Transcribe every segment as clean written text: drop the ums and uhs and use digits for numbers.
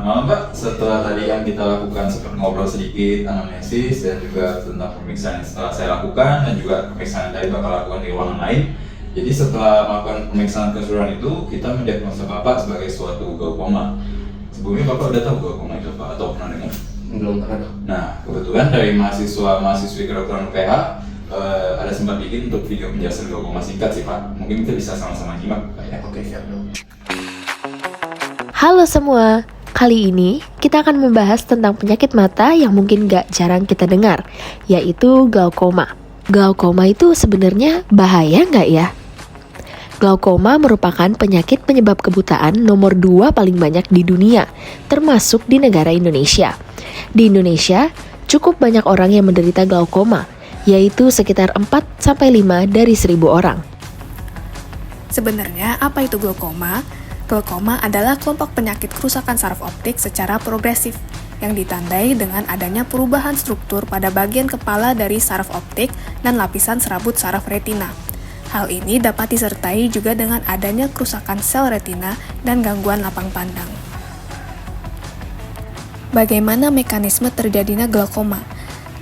malam Pak. Setelah tadi yang kita lakukan seperti ngobrol sedikit, anamnesis dan juga tentang pemeriksaan yang setelah saya lakukan dan juga pemeriksaan yang tadi Bapak lakukan di ruangan lain. Jadi setelah melakukan pemeriksaan keseluruhan itu, kita mendiagnosa Bapak sebagai suatu glaukoma. Sebelumnya Bapak udah tahu glaukoma itu Pak atau pernah dengar? Belum pernah dok. Nah, kebetulan dari mahasiswi kedokteran UPH ada sempat bikin untuk video penjelasan glaukoma singkat sih Pak. Mungkin kita bisa sama-sama nyimak Pak ya. Oke, siap dok. Halo semua, kali ini kita akan membahas tentang penyakit mata yang mungkin gak jarang kita dengar, yaitu glaukoma. Glaukoma itu sebenarnya bahaya gak ya? Glaukoma merupakan penyakit penyebab kebutaan nomor 2 paling banyak di dunia, termasuk di negara Indonesia. Di Indonesia, cukup banyak orang yang menderita glaukoma, yaitu sekitar 4-5 dari 1.000 orang. Sebenarnya apa itu glaukoma? Glaukoma adalah kelompok penyakit kerusakan saraf optik secara progresif yang ditandai dengan adanya perubahan struktur pada bagian kepala dari saraf optik dan lapisan serabut saraf retina. Hal ini dapat disertai juga dengan adanya kerusakan sel retina dan gangguan lapang pandang. Bagaimana mekanisme terjadinya glaukoma?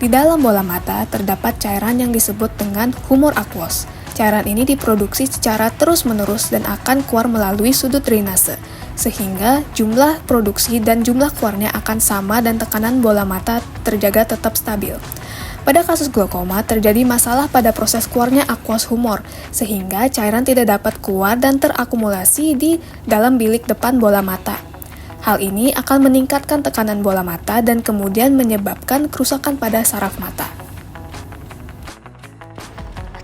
Di dalam bola mata terdapat cairan yang disebut dengan humor aquos. Cairan ini diproduksi secara terus-menerus dan akan keluar melalui sudut drainase, sehingga jumlah produksi dan jumlah keluarnya akan sama dan tekanan bola mata terjaga tetap stabil. Pada kasus glaukoma, terjadi masalah pada proses keluarnya aquos humor, sehingga cairan tidak dapat keluar dan terakumulasi di dalam bilik depan bola mata. Hal ini akan meningkatkan tekanan bola mata dan kemudian menyebabkan kerusakan pada saraf mata.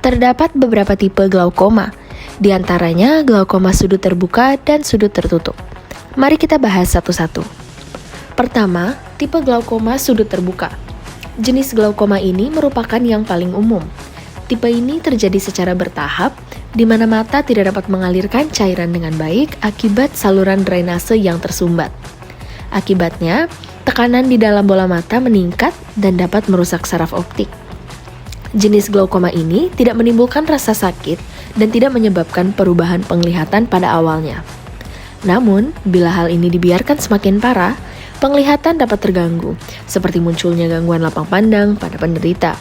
Terdapat beberapa tipe glaukoma, di antaranya glaukoma sudut terbuka dan sudut tertutup. Mari kita bahas satu-satu. Pertama, tipe glaukoma sudut terbuka. Jenis glaukoma ini merupakan yang paling umum. Tipe ini terjadi secara bertahap, di mana mata tidak dapat mengalirkan cairan dengan baik akibat saluran drainase yang tersumbat. Akibatnya, tekanan di dalam bola mata meningkat dan dapat merusak saraf optik. Jenis glaukoma ini tidak menimbulkan rasa sakit dan tidak menyebabkan perubahan penglihatan pada awalnya. Namun, bila hal ini dibiarkan semakin parah, penglihatan dapat terganggu, seperti munculnya gangguan lapang pandang pada penderita.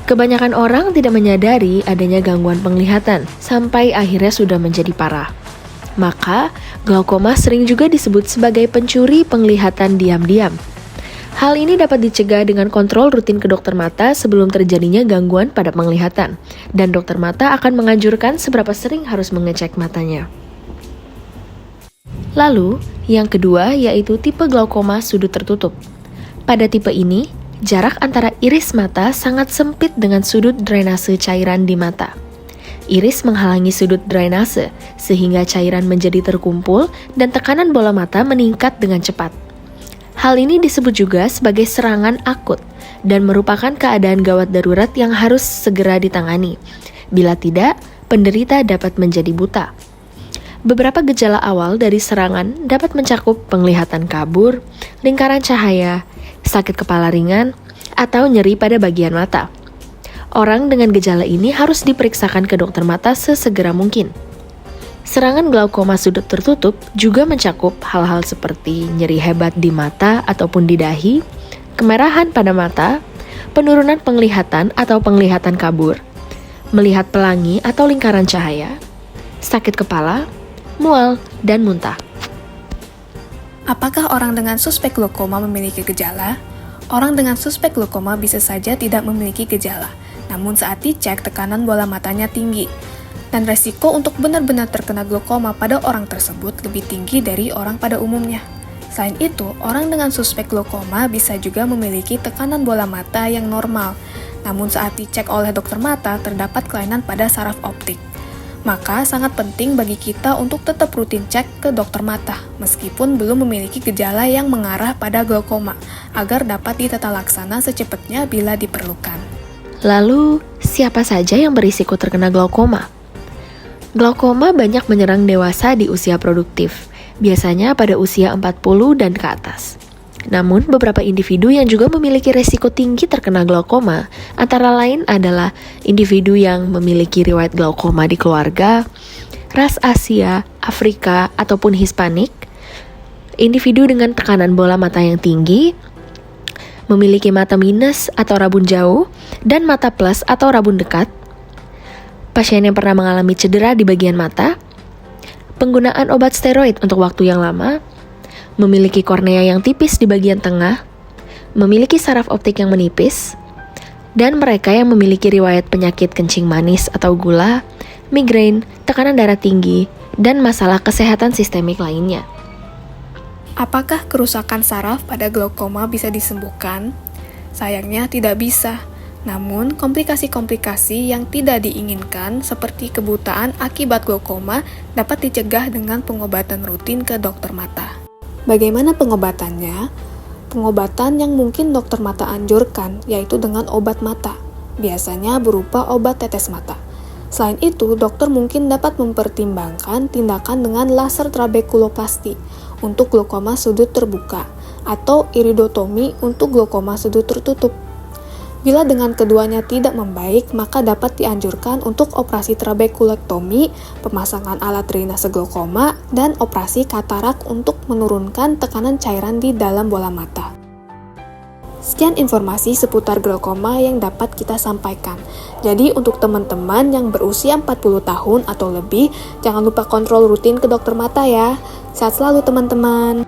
Kebanyakan orang tidak menyadari adanya gangguan penglihatan sampai akhirnya sudah menjadi parah. Maka, glaukoma sering juga disebut sebagai pencuri penglihatan diam-diam. Hal ini dapat dicegah dengan kontrol rutin ke dokter mata sebelum terjadinya gangguan pada penglihatan, dan dokter mata akan menganjurkan seberapa sering harus mengecek matanya. Lalu, yang kedua yaitu tipe glaukoma sudut tertutup. Pada tipe ini, jarak antara iris mata sangat sempit dengan sudut drainase cairan di mata. Iris menghalangi sudut drainase, sehingga cairan menjadi terkumpul dan tekanan bola mata meningkat dengan cepat. Hal ini disebut juga sebagai serangan akut dan merupakan keadaan gawat darurat yang harus segera ditangani. Bila tidak, penderita dapat menjadi buta. Beberapa gejala awal dari serangan dapat mencakup penglihatan kabur, lingkaran cahaya, sakit kepala ringan, atau nyeri pada bagian mata. Orang dengan gejala ini harus diperiksakan ke dokter mata sesegera mungkin. Serangan glaukoma sudut tertutup juga mencakup hal-hal seperti nyeri hebat di mata ataupun di dahi, kemerahan pada mata, penurunan penglihatan atau penglihatan kabur, melihat pelangi atau lingkaran cahaya, sakit kepala, mual, dan muntah. Apakah orang dengan suspek glaukoma memiliki gejala? Orang dengan suspek glaukoma bisa saja tidak memiliki gejala, namun saat dicek tekanan bola matanya tinggi. Dan resiko untuk benar-benar terkena glaukoma pada orang tersebut lebih tinggi dari orang pada umumnya. Selain itu, orang dengan suspek glaukoma bisa juga memiliki tekanan bola mata yang normal, namun saat dicek oleh dokter mata terdapat kelainan pada saraf optik. Maka sangat penting bagi kita untuk tetap rutin cek ke dokter mata, meskipun belum memiliki gejala yang mengarah pada glaukoma, agar dapat ditata laksana secepatnya bila diperlukan. Lalu, siapa saja yang berisiko terkena glaukoma? Glaukoma banyak menyerang dewasa di usia produktif, biasanya pada usia 40 dan ke atas. Namun, beberapa individu yang juga memiliki resiko tinggi terkena glaukoma, antara lain adalah individu yang memiliki riwayat glaukoma di keluarga, ras Asia, Afrika, ataupun Hispanik, Individu dengan tekanan bola mata yang tinggi, memiliki mata minus atau rabun jauh, dan mata plus atau rabun dekat, pasien yang pernah mengalami cedera di bagian mata, penggunaan obat steroid untuk waktu yang lama, memiliki kornea yang tipis di bagian tengah, memiliki saraf optik yang menipis, dan mereka yang memiliki riwayat penyakit kencing manis atau gula, migrain, tekanan darah tinggi, dan masalah kesehatan sistemik lainnya. Apakah kerusakan saraf pada glaukoma bisa disembuhkan? Sayangnya tidak bisa. Namun, komplikasi-komplikasi yang tidak diinginkan seperti kebutaan akibat glaukoma dapat dicegah dengan pengobatan rutin ke dokter mata. Bagaimana pengobatannya? Pengobatan yang mungkin dokter mata anjurkan yaitu dengan obat mata, biasanya berupa obat tetes mata. Selain itu, dokter mungkin dapat mempertimbangkan tindakan dengan laser trabekuloplasti untuk glaukoma sudut terbuka atau iridotomi untuk glaukoma sudut tertutup. Bila dengan keduanya tidak membaik, maka dapat dianjurkan untuk operasi trabekulektomi, pemasangan alat drainase glaukoma, dan operasi katarak untuk menurunkan tekanan cairan di dalam bola mata. Sekian informasi seputar glaukoma yang dapat kita sampaikan. Jadi untuk teman-teman yang berusia 40 tahun atau lebih, jangan lupa kontrol rutin ke dokter mata ya. Sehat selalu teman-teman.